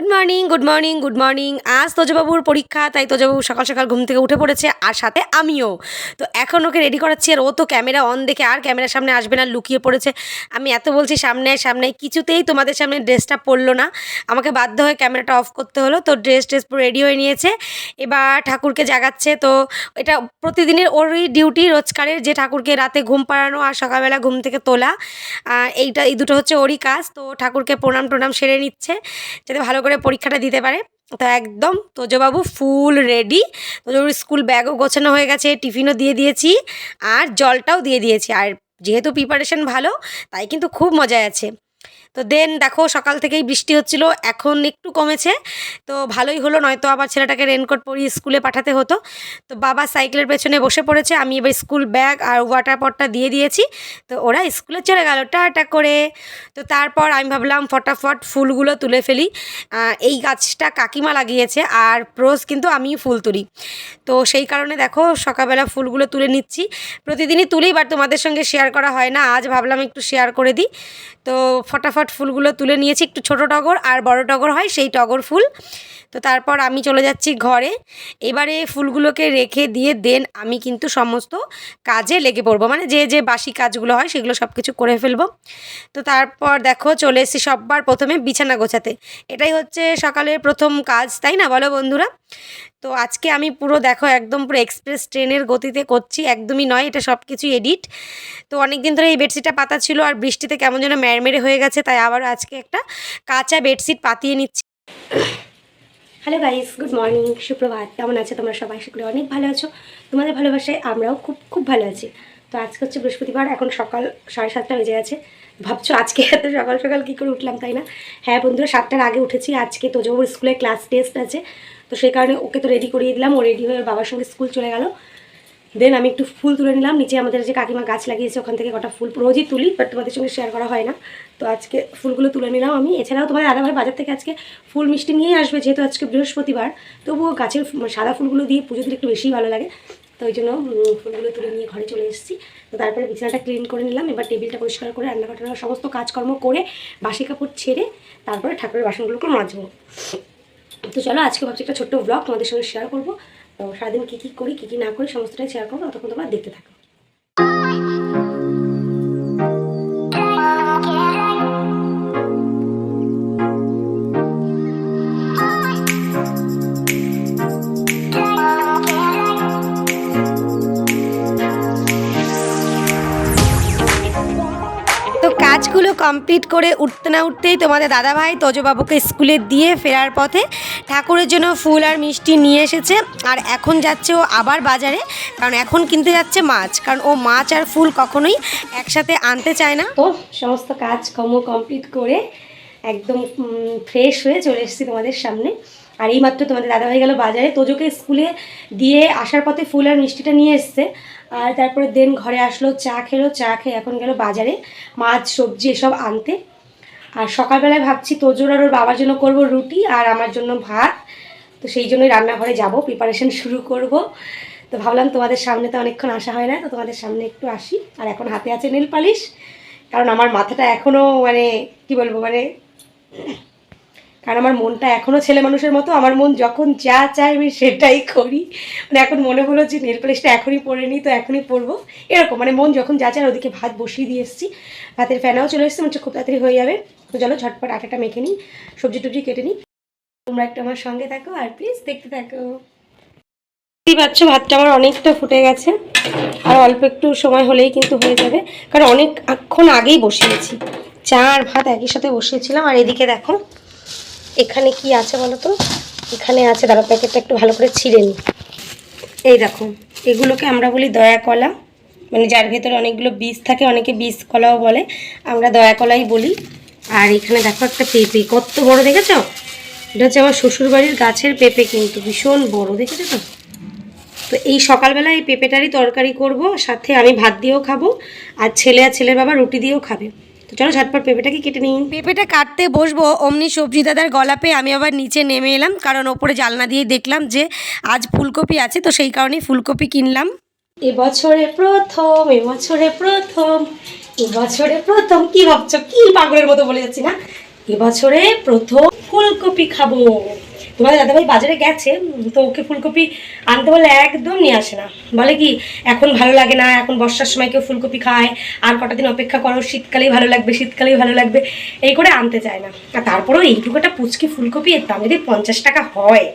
Good morning good morning. আজ তোজবাবুর পরীক্ষা, তাই তোজবাবু সকাল সকাল ঘুম থেকে উঠে পড়েছে, আর সাথে আমিও। তো এখন ওকে রেডি করাচ্ছি, আর ও তো ক্যামেরা অন দেখে আর ক্যামেরার সামনে আসবে না, লুকিয়ে পড়েছে। আমি এত বলছি সামনে সামনে, কিছুতেই তোমাদের সামনে ড্রেসটা পরলো না। আমাকে বাধ্য হয়ে ক্যামেরাটা অফ করতে হলো। তো ড্রেস পুরো রেডি হয়ে নিয়েছে, এবার ঠাকুরকে জাগাচ্ছে। তো এটা প্রতিদিনের ওরই ডিউটি, রোজকারের, যে ঠাকুরকে রাতে ঘুম পাড়ানো আর সকালবেলা ঘুম থেকে তোলা। এই দুটো হচ্ছে ওরই কাজ। তো ঠাকুরকে প্রণাম সেরে নিচ্ছে, যাতে ভালো করে পরীক্ষাটা দিতে পারে। তো একদম তোজবাবু ফুল রেডি। তোজবাবুর স্কুল ব্যাগও গোছানো হয়ে গেছে, টিফিনও দিয়ে দিয়েছি, আর জলটাও দিয়ে দিয়েছি। আর যেহেতু প্রিপারেশন ভালো, তাই কিন্তু খুব মজায় আছে। তো দেন দেখো, সকাল থেকেই বৃষ্টি হচ্ছিল, এখন একটু কমেছে। তো ভালোই হলো, নয়তো আবার ছেলেটাকে রেনকোট পরিয়ে স্কুলে পাঠাতে হতো। তো বাবা সাইকেলের পেছনে বসে পড়েছে, আমি এবার স্কুল ব্যাগ আর ওয়াটার পটটা দিয়ে দিয়েছি। তো ওরা স্কুলে চলে গেল টাটা করে। তো তারপর আমি ভাবলাম ফটাফট ফুলগুলো তুলে ফেলি। এই গাছটা কাকিমা লাগিয়েছে, আর রোজ কিন্তু আমি ফুল তুলি। তো সেই কারণে দেখো সকালবেলা ফুলগুলো তুলে নিচ্ছি। প্রতিদিনই তুলি, বাট তোমাদের সঙ্গে শেয়ার করা হয় না, আজ ভাবলাম একটু শেয়ার করে দিই। তো ফটাফট ফুলগুলো তুলে নিয়েছি, একটু ছোট টগর আর বড় টগর হয় সেই টগর ফুল। তো তারপর আমি চলে যাচ্ছি ঘরে। এবারে ফুলগুলোকে রেখে দিয়ে দেন আমি কিন্তু সমস্ত কাজে লেগে পড়বো, মানে যে বাসি কাজগুলো হয় সেগুলো সব কিছু করে ফেলবো। তো তারপর দেখো চলে এসেছি সববার প্রথমে বিছানা গোছাতে। এটাই হচ্ছে সকালের প্রথম কাজ, তাই না বলো বন্ধুরা? তো আজকে আমি পুরো দেখো একদম পুরো এক্সপ্রেস ট্রেনের গতিতে করছি, একদমই নয়, এটা সব কিছুই এডিট। তো অনেক দিন ধরে এই বেডশিটটা পাতা ছিল, আর বৃষ্টিতে কেমন যেন ম্যাড়মেড়ে হয়ে গেছে, তাই আবার আজকে একটা কাঁচা বেডশিট পাতিয়ে নিচ্ছি। হ্যালো গাইস, গুড মর্নিং, সুপ্রভাত। কেমন আছো তোমরা সবাই? সকলে অনেক ভালো আছো, তোমাদের ভালোবাসায় আমরাও খুব খুব ভালো আছি। তো আজকে হচ্ছে বৃহস্পতিবার, এখন সকাল 7:30 বেজে গেছে। ভাবছো আজকে এত সকাল সকাল কী করে উঠলাম, তাই না? হ্যাঁ বন্ধুরা, 7টার আগে উঠেছি। আজকে তোজোর স্কুলে ক্লাস টেস্ট আছে, তো সেই কারণে ওকে তো রেডি করিয়ে দিলাম। ও রেডি হয়ে বাবার সঙ্গে স্কুল চলে গেল। দেন আমি একটু ফুল তুলে নিলাম, নিচে আমাদের যে কাকিমা গাছ লাগিয়েছে ওখান থেকে কটা ফুল রোজই তুলি, বাট তোমাদের সঙ্গে শেয়ার করা হয় না। তো আজকে ফুলগুলো তুলে নিলাম আমি। এছাড়াও তোমার দাদাভাই বাজার থেকে আজকে ফুল মিষ্টি নিয়েই আসবে, যেহেতু আজকে বৃহস্পতিবার। তবুও গাছের সাদা ফুলগুলো দিয়ে পুজো দিলে একটু বেশিই ভালো লাগে, তো ওই জন্য ফুলগুলো তুলে নিয়ে ঘরে চলে এসেছি। তো তারপরে বিছানাটা ক্লিন করে নিলাম, এবার টেবিলটা পরিষ্কার করে রান্নাঘাটার সমস্ত কাজকর্ম করে বাসি কাপড় ছেড়ে তারপরে ঠাকুরের বাসনগুলোকে মাজবো। তো চলো, আজকে ভাবছি একটা ছোট্ট ব্লগ তোমাদের সঙ্গে শেয়ার করবো। তো সারাদিন কী কী করি কী কী না করি সমস্তটাই শেয়ার করবো, ততক্ষণ তোমরা দেখতে থাকো। তো কাজগুলো কমপ্লিট করে উঠতে না উঠতেই তোমাদের দাদাভাই তোজবাবুকে স্কুলে দিয়ে ফেরার পথে ঠাকুরের জন্য ফুল আর মিষ্টি নিয়ে এসেছে। আর এখন যাচ্ছে ও আবার বাজারে, কারণ এখন কিনতে যাচ্ছে মাছ, কারণ ও মাছ আর ফুল কখনোই একসাথে আনতে চায় না। তো সমস্ত কাজকর্ম কমপ্লিট করে একদম ফ্রেশ হয়ে চলে এসেছি তোমাদের সামনে। আর এইমাত্র তোমাদের দাদাভাই গেল বাজারে, তোজোকে স্কুলে দিয়ে আসার পথে ফুল আর মিষ্টিটা নিয়ে এসছে। আর তারপরে দেন ঘরে আসলো, চা খেলো, চা খেয়ে এখন গেল বাজারে মাছ সবজি এসব আনতে। আর সকালবেলায় ভাবছি তোজোর আর ওর বাবার জন্য করব রুটি, আর আমার জন্য ভাত। তো সেই জন্যই রান্নাঘরে যাব, প্রিপারেশন শুরু করব। তো ভাবলাম তোমাদের সামনে তো অনেকক্ষণ আসা হয় না, তো তোমাদের সামনে একটু আসি। আর এখন হাতে আছে নেল পালিশ, কারণ আমার মাথাটা এখনও মানে কি বলবো, মানে কারণ আমার মনটা এখনও ছেলে মানুষের মতো, আমার মন যখন যা চায় আমি সেটাই করি। মানে এখন মনে হলো যে নেল পালিশটা এখনই পরে নিই, তো এখনই পরবো, এরকম মানে মন যখন যা চায়। ওদিকে ভাত বসিয়ে দিয়ে এসেছি, ভাতের ফ্যানাও চলে এসেছে, মনে হচ্ছে খুব তাড়াতাড়ি হয়ে যাবে। তো চলো ঝটপট আটাটা মেখে নিই, সবজি টবজি কেটে নিই। তোমরা একটু আমার সঙ্গে থাকো আর প্লিজ দেখতে থাকো। দেখতেই পাচ্ছ ভাতটা আমার অনেকটা ফুটে গেছে, আর অল্প একটু সময় হলেই কিন্তু হয়ে যাবে, কারণ অনেকক্ষণ আগেই বসিয়েছি। চা আর ভাত একই সাথে বসিয়েছিলাম। আর এদিকে দেখো এখানে কি আছে বলো তো, এখানে আছে, দাঁড়া প্যাকেটটা একটু ভালো করে ছিঁড়ে নিই। এই দেখো, এগুলোকে আমরা বলি দয়া কলা, মানে যার ভেতরে অনেকগুলো বীজ থাকে, অনেকে বীজ কলাও বলে, আমরা দয়া কলাই বলি। আর এখানে দেখো একটা পেঁপে, কত বড় দেখেছো? এটা হচ্ছে আমার শ্বশুরবাড়ির গাছের পেঁপে, কিন্তু ভীষণ বড়, দেখেছো তো? তো এই সকালবেলা এই পেঁপেটারই তরকারি করব, সাথে আমি ভাত দিয়েও খাবো, আর ছেলের বাবা রুটি দিয়েও খাবে। তো চলো ঝটপট পেঁপেটাকে কেটে নিই। পেঁপেটা কাটতে বসবো, অমনি সবজি দাদার গলা পেয়ে আমি আবার নিচে নেমে এলাম, কারণ ওপরে জানলা দিয়েই দেখলাম যে আজ ফুলকপি আছে, তো সেই কারণেই ফুলকপি কিনলাম। এবছরে প্রথম কি ভাবছো, কি পাগলের মতো বলে যাচ্ছি না? এবছরে প্রথম ফুলকপি খাবো। তোমাদের দাদাভাই বাজারে গেছে, তো ওকে ফুলকপি আনতে বলে একদম নিয়ে আসে না। বলে কি এখন ভালো লাগে না, এখন বর্ষার সময় কেউ ফুলকপি খায়, আর কটা দিন অপেক্ষা করো, শীতকালেই ভালো লাগবে, শীতকালেই ভালো লাগবে, এই করে আনতে চায় না। আর তারপরেও এইটুকু একটা পুচকি ফুলকপি, এর দাম যদি 50 টাকা হয়,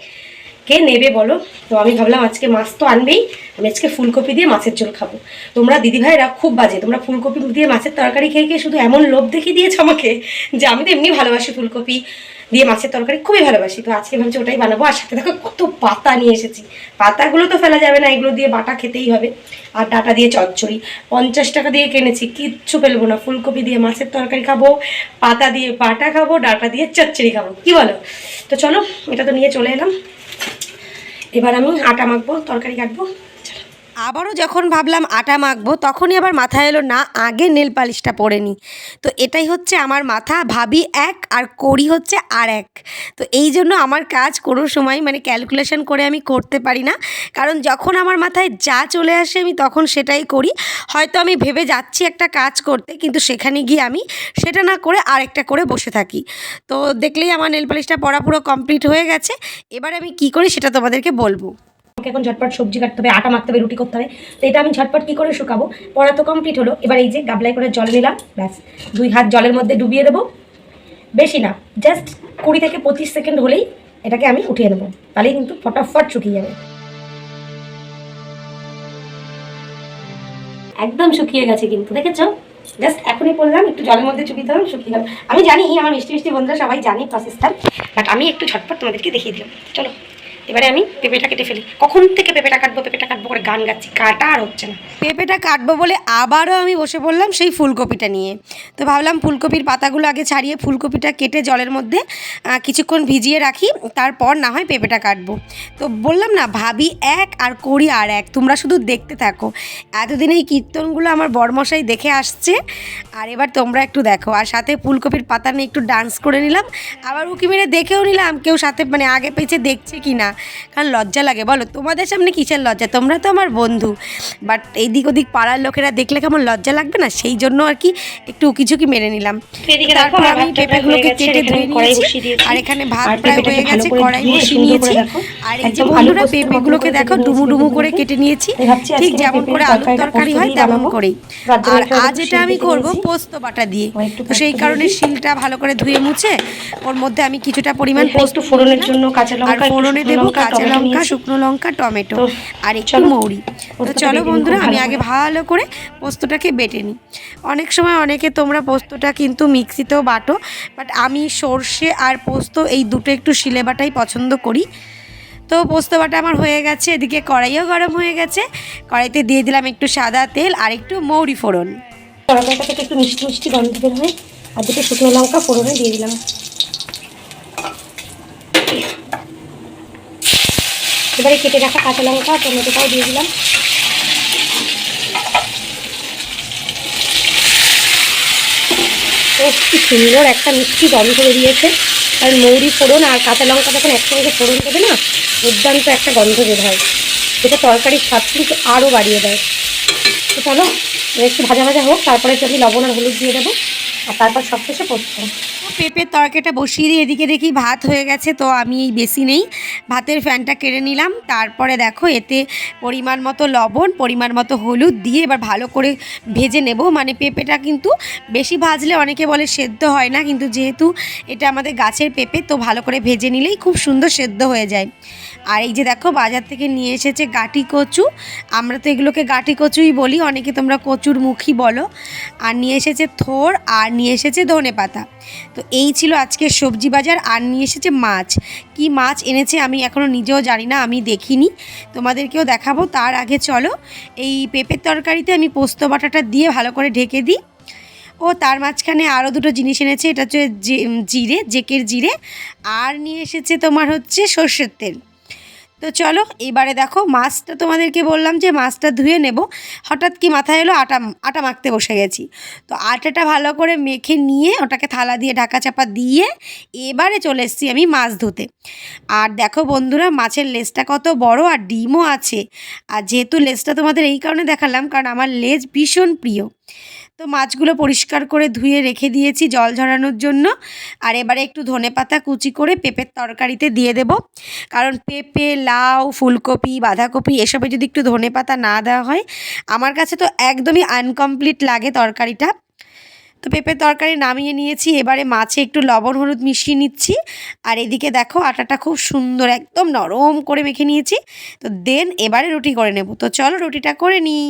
কে নেবে বলো? তো আমি ভাবলাম আজকে মাছ তো আনবেই, আমি আজকে ফুলকপি দিয়ে মাছের ঝোল খাবো। তোমরা দিদিভাইরা খুব বাজে, তোমরা ফুলকপি দিয়ে মাছের তরকারি খেয়ে খেয়ে শুধু এমন লোভ দেখিয়ে দিয়েছো আমাকে যে আমি তো এমনি ভালোবাসি ফুলকপি দিয়ে মাছের তরকারি, খুবই ভালোবাসি। তো আজকে ভাবছি ওটাই বানাবো। আর সাথে দেখো কত পাতা নিয়ে এসেছি, পাতাগুলো তো ফেলা যাবে না, এগুলো দিয়ে বাটা খেতেই হবে। আর ডাটা দিয়ে চচ্চড়ি 50 টাকা দিয়ে কিনেছি, কিচ্ছু ফেলবো না। ফুলকপি দিয়ে মাছের তরকারি খাবো, পাতা দিয়ে বাটা খাবো, ডাটা দিয়ে চচ্চড়ি খাবো, কি বলো? তো চলো, এটা তো নিয়ে চলে এলাম। এবার আমি আটা মাখবো, তরকারি কাটবো। আবারও যখন ভাবলাম আটা মাখবো, তখনই আবার মাথায় এলো না আগে নেল পালিশটা পরে নিই। তো এটাই হচ্ছে আমার মাথা, ভাবি এক আর করি হচ্ছে আর এক। তো এই জন্য আমার কাজ কোনো সময় মানে ক্যালকুলেশন করে আমি করতে পারি না, কারণ যখন আমার মাথায় যা চলে আসে আমি তখন সেটাই করি। হয়তো আমি ভেবে যাচ্ছি একটা কাজ করতে, কিন্তু সেখানে গিয়ে আমি সেটা না করে আরেকটা করে বসে থাকি। তো দেখলেই আমার নেল পালিশটা পরা পুরো কমপ্লিট হয়ে গেছে। এবার আমি কি করি সেটা তোমাদেরকে বলবো। আমাকে এখন ঝটপট সবজি কাটতে হবে, আটা মাখতে হবে, রুটি করতে হবে। তো এটা আমি ঝটপট কী করে শুকাবো? পড়া তো কমপ্লিট হলো। এবার এই যে গাবলাই করে জল নিলাম, ব্যাস 2 হাত জলের মধ্যে ডুবিয়ে দেবো। বেশি না, জাস্ট 20 থেকে 25 সেকেন্ড হলেই এটাকে আমি উঠিয়ে দেবো, তাহলেই কিন্তু ফটাফট শুকিয়ে যাবে। একদম শুকিয়ে গেছে কিন্তু, দেখেছো? জাস্ট এখনই পড়লাম, একটু জলের মধ্যে চুপিয়ে দিলাম, শুকিয়ে গেল। আমি জানি আমার মিষ্টি মিষ্টি বন্ধুরা সবাই জানি প্রসেসটা, বাট আমি একটু ঝটপট তোমাদেরকে দেখিয়ে দিলাম। চলো এবারে আমি পেঁপেটা কেটে ফেলি। কখন থেকে পেঁপেটা কাটবো করে গান গাচ্ছি, কাটা আর হচ্ছে না। পেঁপেটা কাটবো বলে আবারও আমি বসে পড়লাম সেই ফুলকপিটা নিয়ে। তো ভাবলাম ফুলকপির পাতাগুলো আগে ছাড়িয়ে ফুলকপিটা কেটে জলের মধ্যে কিছুক্ষণ ভিজিয়ে রাখি, তারপর না হয় পেঁপেটা কাটবো। তো বললাম না, ভাবি এক আর করি আর এক, তোমরা শুধু দেখতে থাকো। এতদিন এই কীর্তনগুলো আমার বড়মশাই দেখে আসছে, আর এবার তোমরা একটু দেখো। আর সাথে ফুলকপির পাতা নিয়ে একটু ডান্স করে নিলাম, আবার উকি মেরে দেখেও নিলাম কেউ সাথে মানে আগে পেছে দেখছে কি না, কারণ লজ্জা লাগে বলো, তোমাদের সামনে কিসের লজ্জা, তোমরা তো আমার বন্ধু। বাট এইদিক ওদিক পাড়ার লোকেরা দেখলে কেমন লজ্জা লাগবে না, সেই জন্য আর কি একটু উকিঝুঁকি মেরে নিলাম। তারপর আমি পেঁপেগুলোকে কেটে ধুয়ে নিয়েছি, আর এখানে ভাত প্রায় হয়ে গেছে, কড়াই বসিয়ে নিয়েছি। আর এই যে বন্ধুরা পেঁপেগুলোকে দেখো ডুমু ডুমু করে কেটে নিয়েছি, ঠিক যেমন করে আলুর তরকারি হয় তেমন করেই। আর আজ এটা আমি করবো পোস্ত বাটা দিয়ে, তো সেই কারণে শিলটা ভালো করে ধুয়ে মুছে ওর মধ্যে আমি কিছুটা পরিমাণ পোস্ত ফোড়নের জন্য কাঁচা লঙ্কা, আর ফোড়নে দেবো কাঁচা লঙ্কা, শুকনো লঙ্কা, টমেটো আর একটু মৌরি। তো চলো বন্ধুরা, আমি আগে ভালো করে পোস্তটাকে বেটে নিই। অনেক সময় অনেকে তোমরা পোস্তটা কিন্তু মিক্সিতেও বাটো, বাট আমি সর্ষে আর পোস্ত এই দুটো একটু শিলে বাটাই পছন্দ করি। তো পোস্ত বাটা আমার হয়ে গেছে, এদিকে কড়াইও গরম হয়ে গেছে, কড়াইতে দিয়ে দিলাম একটু সাদা তেল আর একটু মৌরি ফোড়ন। তরকারিটা থেকে একটু মিষ্টি মিষ্টি গন্ধ বের হয়, আর দুটো শুকনো লঙ্কা ফোড়নে দিয়ে দিলাম। এবারে কেটে রাখা কাঁচা লঙ্কা টমেটোটাও দিয়ে দিলাম। ও কি সুন্দর একটা মিষ্টি গন্ধ বেরিয়েছে, আর মৌরি ফোড়ন আর কাঁচা লঙ্কা যখন একসঙ্গে ফোড়ন দেবে না, দুর্দান্ত একটা গন্ধ বের হয়, যেটা তরকারির স্বাদ কিন্তু আরও বাড়িয়ে দেয়। তো চলো একটু ভাজা ভাজা হোক, তারপরে আমি লবণ আর হলুদ দিয়ে দেবো, আর তারপর সবশেষে পোস্ত। পেঁপের তরকারিটা বসিয়ে দিয়ে এদিকে দেখি ভাত হয়ে গেছে, তো আমি বেশি নেই ভাতের ফ্যানটা কেড়ে নিলাম। তারপরে দেখো এতে পরিমাণ মতো লবণ, পরিমাণ মতো হলুদ দিয়ে এবার ভালো করে ভেজে নেব। মানে পেঁপেটা কিন্তু বেশি ভাজলে অনেকে বলে সেদ্ধ হয় না, কিন্তু যেহেতু এটা আমাদের গাছের পেঁপে, তো ভালো করে ভেজে নিলেই খুব সুন্দর সেদ্ধ হয়ে যায়। আর এই যে দেখো বাজার থেকে নিয়ে এসেছে গাঁটি কচু, আমরা তো এগুলোকে গাঁটি কচুই বলি, অনেকে তোমরা কচুর মুখী বলো। আর নিয়ে এসেছে থোড়, আর নিয়ে এসেছে ধনেপাতা। তো এই ছিল আজকের সবজি বাজার। আর নিয়ে এসেছে মাছ, কি মাছ এনেছে আমি এখনও নিজেও জানি না, আমি দেখিনি, তোমাদেরকেও দেখাবো। তার আগে চলো এই পেঁপের তরকারিতে আমি পোস্ত বাটাটা দিয়ে ভালো করে ঢেকে দিই। ও তার মাঝখানে আরও দুটো জিনিস এনেছে, এটা হচ্ছে জিরে, জেকের জিরে, আর নিয়ে এসেছে তোমার হচ্ছে সর্ষের তেল। তো চলো এবারে দেখো মাছটা তোমাদেরকে বললাম যে মাছটা ধুয়ে নেব, হঠাৎ কি মাথায় এলো আটা মাখতে বসে গেছি। তো আটাটা ভালো করে মেখে নিয়ে ওটাকে থালা দিয়ে ঢাকা চাপা দিয়ে এবারে চলে এসেছি আমি মাছ ধুতে। আর দেখো বন্ধুরা, মাছের লেজটা কত বড়, আর ডিমও আছে। আর যেহেতু লেজটা তোমাদের এই কারণে দেখালাম কারণ আমার লেজ ভীষণ প্রিয়। তো মাছগুলো পরিষ্কার করে ধুয়ে রেখে দিয়েছি জল ঝরানোর জন্য। আর এবারে একটু ধনেপাতা কুচি করে পেঁপের তরকারিতে দিয়ে দেব, কারণ পেঁপে, লাউ, ফুলকপি, বাঁধাকপি এসবে যদি একটু ধনেপাতা না দেওয়া হয় আমার কাছে তো একদমই আনকমপ্লিট লাগে তরকারিটা। তো পেঁপের তরকারি নামিয়ে নিয়েছি, এবারে মাছে একটু লবণ হলুদ মিশিয়ে নিচ্ছি। আর এদিকে দেখো আটাটা খুব সুন্দর একদম নরম করে মেখে নিয়েছি। তো দেন এবারে রুটি করে নেব। তো চলো রুটিটা করে নিই।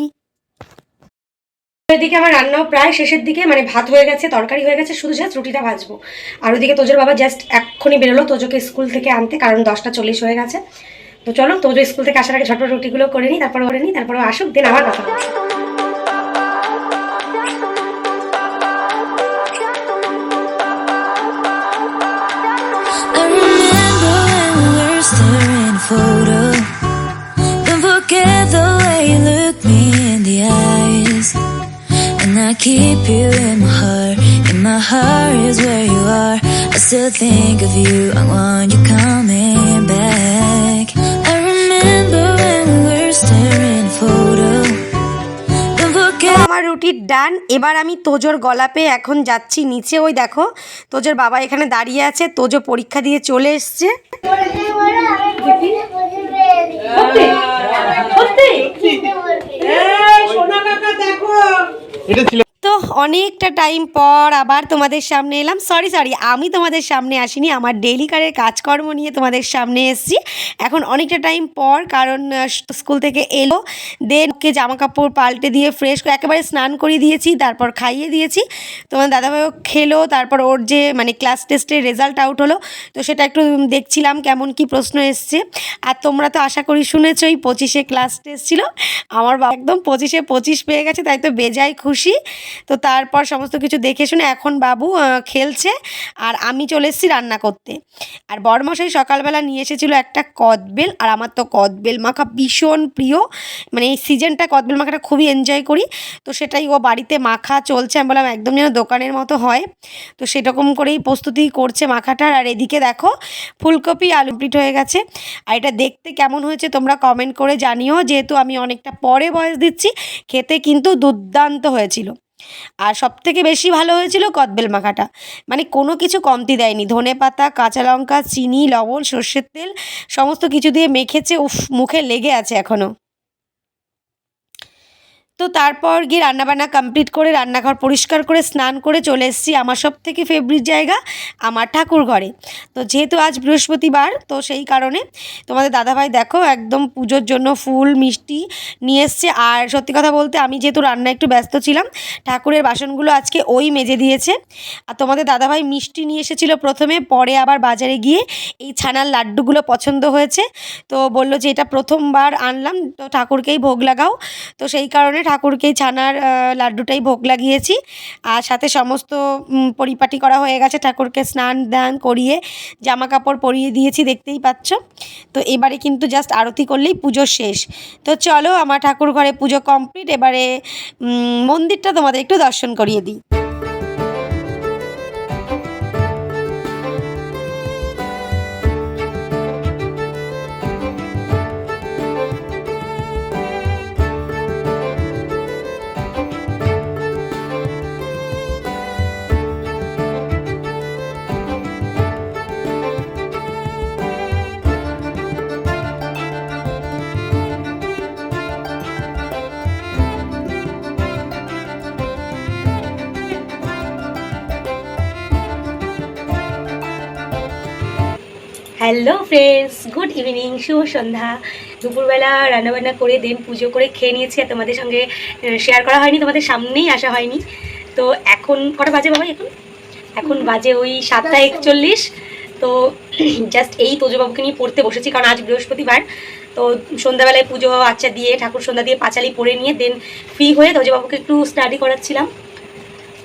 এদিকে আমার রান্নাও প্রায় শেষের দিকে, মানে ভাত হয়ে গেছে, তরকারি হয়ে গেছে, শুধু জাস্ট রুটিটা ভাজবো। আর ওদিকে তোজোর বাবা জাস্ট এক্ষুনি বেরোলো তোজোকে স্কুল থেকে আনতে, কারণ 10টা 40 হয়ে গেছে। তো চলো তোজো স্কুল থেকে আসার আগে ঝটপট রুটিগুলো করে নিই, তারপরে আসুক, দেন আবার কথা বলছি। Photo. Don't forget the way you look me in the eyes, and I keep you in my heart is where you are. I still think of you, I want you coming back. I remember when we were staring photo. Don't forget. আমার রুটি ডান। এবার আমি তোজোর গলা পেয়ে এখন যাচ্ছি নিচে। ওই দেখো তোজোর বাবা এখানে দাঁড়িয়ে আছে, তোজো পরীক্ষা দিয়ে চলে এসছে। তো অনেকটা টাইম পর আবার তোমাদের সামনে এলাম। সরি আমি তোমাদের সামনে আসিনি, আমার ডেইলি কারের কাজকর্ম নিয়ে তোমাদের সামনে এসেছি এখন অনেকটা টাইম পর, কারণ স্কুল থেকে এলো, দেন ওকে জামা কাপড় পাল্টে দিয়ে ফ্রেশ করে একেবারে স্নান করিয়ে দিয়েছি, তারপর খাইয়ে দিয়েছি। তোমার দাদাভাইও খেলো, তারপর ওর যে মানে ক্লাস টেস্টের রেজাল্ট আউট হলো, তো সেটা একটু দেখছিলাম কেমন কি প্রশ্ন এসছে। আর তোমরা তো আশা করি শুনেছই 25-এ ক্লাস টেস্ট ছিল, আমার বাবা একদম 25-এ 25 পেয়ে গেছে, তাই তো বেজায় খুশি। তো তারপর সমস্ত কিছু দেখে শুনে এখন বাবু খেলছে, আর আমি চলে এসেছি রান্না করতে। আর বড়মশাই সকালবেলা নিয়ে এসেছিলো একটা কদবেল, আর আমার তো কদবেল মাখা ভীষণ প্রিয়, মানে এই সিজনটা কদবেল মাখাটা খুবই এনজয় করি। তো সেটাই ও বাড়িতে মাখা চলছে, আমি বললাম একদম যেন দোকানের মতো হয়, তো সেরকম করেই প্রস্তুতি করছে মাখাটার। আর এদিকে দেখো ফুলকপি আলু কমপ্লিট হয়ে গেছে। আর এটা দেখতে কেমন হয়েছে তোমরা কমেন্ট করে জানিও, যেহেতু আমি অনেকটা পরে ভয়েস দিচ্ছি। খেতে কিন্তু দুর্দান্ত হয়েছিল, আর সবথেকে বেশি ভালো হয়েছিল কদবেল মাখাটা, মানে কোনো কিছু কমতি দেয়নি। ধনেপাতা, কাঁচা লঙ্কা, চিনি, লবণ, সর্ষের তেল সমস্ত কিছু দিয়ে মেখেছে, উফ মুখে লেগে আছে এখনও। তো তারপর গিয়ে রান্নাবান্না কমপ্লিট করে রান্নাঘর পরিষ্কার করে স্নান করে চলে এসেছি আমার সবথেকে ফেভারিট জায়গা, আমার ঠাকুর ঘরে। তো যেহেতু আজ বৃহস্পতিবার, তো সেই কারণে তোমাদের দাদাভাই দেখো একদম পুজোর জন্য ফুল মিষ্টি নিয়ে এসছে। আর সত্যি কথা বলতে আমি যেহেতু রান্না একটু ব্যস্ত ছিলাম, ঠাকুরের বাসনগুলো আজকে ওই মেজে দিয়েছে। আর তোমাদের দাদাভাই মিষ্টি নিয়ে এসেছিলো প্রথমে, পরে আবার বাজারে গিয়ে এই ছানার লাড্ডুগুলো পছন্দ হয়েছে, তো বললো যে এটা প্রথমবার আনলাম, তো ঠাকুরকেই ভোগ লাগাও। তো সেই কারণে ঠাকুরকেই ছানার লাড্ডুটাই ভোগ লাগিয়েছি। আর সাথে সমস্ত পরিপাটি করা হয়ে গেছে, ঠাকুরকে স্নান দান করিয়ে জামা কাপড় পরিয়ে দিয়েছি, দেখতেই পাচ্ছ। তো এবারে কিন্তু জাস্ট আরতি করলেই পুজো শেষ। তো চলো আমার ঠাকুর ঘরে পুজো কমপ্লিট, এবারে মন্দিরটা তোমাদের একটু দর্শন করিয়ে দিই। হ্যালো ফ্রেন্ডস, গুড ইভিনিং, শুভ সন্ধ্যা। দুপুরবেলা রান্নাবান্না করে দেন পুজো করে খেয়ে নিয়েছি, আর তোমাদের সঙ্গে শেয়ার করা হয়নি, তোমাদের সামনেই আসা হয়নি। তো এখন কটা বাজে বাবা? এখন বাজে ওই 7টা 41। তো জাস্ট এই তোজবাবুকে নিয়ে পড়তে বসেছি, কারণ আজ বৃহস্পতিবার। তো সন্ধ্যাবেলায় পুজো আচ্ছা দিয়ে ঠাকুর সন্ধ্যা দিয়ে পাঁচালি পড়ে নিয়ে দেন ফ্রি হয়ে তোজবাবুকে একটু স্টাডি করাচ্ছিলাম।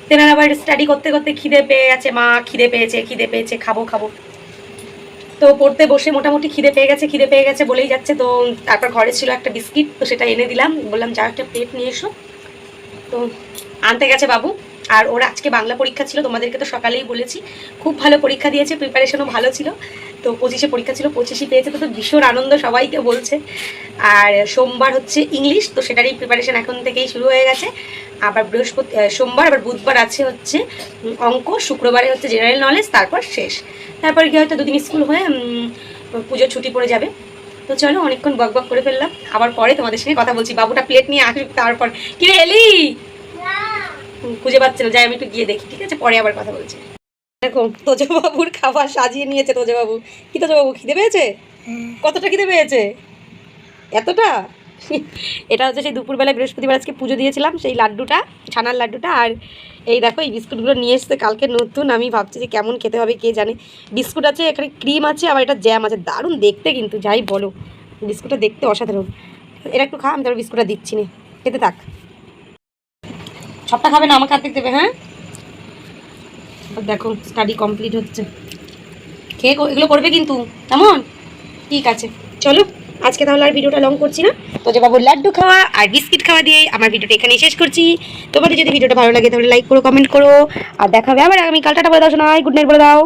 তেনার আবার স্টাডি করতে করতে খিদে পেয়ে গেছে, মা খিদে পেয়েছে খাবো। তো পড়তে বসে মোটামুটি খিদে পেয়ে গেছে বলেই যাচ্ছে। তো তারপর ঘরে ছিল একটা বিস্কিট, তো সেটা এনে দিলাম, বললাম যা একটা প্লেট নিয়ে এসো। তো আনতে গেছে বাবু। আর ওর আজকে বাংলা পরীক্ষা ছিল, তোমাদেরকে তো সকালেই বলেছি, খুব ভালো পরীক্ষা দিয়েছে, প্রিপারেশনও ভালো ছিল। তো 25-এ পরীক্ষা ছিল, 25-ই পেয়েছে, তো ভীষণ আনন্দ, সবাইকে বলছে। আর সোমবার হচ্ছে ইংলিশ, তো সেটারই প্রিপারেশন এখন থেকেই শুরু হয়ে গেছে। আবার সোমবার আবার বুধবার আছে হচ্ছে অঙ্ক, শুক্রবারে হচ্ছে জেনারেল নলেজ, তারপর শেষ। তারপর গিয়ে হয়তো 2 দিন স্কুল হয়ে পুজোর ছুটি পড়ে যাবে। তো চলো, অনেকক্ষণ বক বক করে ফেললাম, আবার পরে তোমাদের সঙ্গে কথা বলছি। বাবুটা প্লেট নিয়ে আসবে, তারপর কি রে এলি? খুঁজে পাচ্ছে না, যাই আমি একটু গিয়ে দেখি, ঠিক আছে? পরে আবার কথা বলছি। দেখো তোজবাবুর খাবার সাজিয়ে নিয়েছে তোজবাবু। কি তোজবাবু, খিদে পেয়েছে? কতটা খিদে পেয়েছে? এতটা? এটা হচ্ছে সেই দুপুরবেলায় বৃহস্পতিবার আজকে পুজো দিয়েছিলাম, সেই লাড্ডুটা, ছানার লাড্ডুটা। আর এই দেখো এই বিস্কুটগুলো নিয়ে এসছে কালকে নতুন। আমি ভাবছি যে কেমন খেতে হবে কে জানে। বিস্কুট আছে, এখানে ক্রিম আছে, আবার এটা জ্যাম আছে, দারুণ দেখতে কিন্তু, যাই বলো বিস্কুটটা দেখতে অসাধারণ। এরা একটু খা, আমি তারপর বিস্কুটটা দিচ্ছি না, খেতে থাক। সবটা খাবে না, আমাকে হাতে দেবে। হ্যাঁ দেখো স্টাডি কমপ্লিট হচ্ছে, খেয়ে এগুলো করবে কিন্তু, কেমন? ঠিক আছে, চলো আজকে তাহলে আর ভিডিওটা লং করছি না। তো যে বাবুর লাড্ডু খাওয়া আর বিস্কিট খাওয়া দিয়ে আমার ভিডিওটা এখানেই শেষ করছি। তোমাদের যদি ভিডিওটা ভালো লাগে তাহলে লাইক করো, কমেন্ট করো, আর দেখা হবে আবার আগামীকাল। টাটা বলে দাও শোনা, গুড নাইট বলে দাও।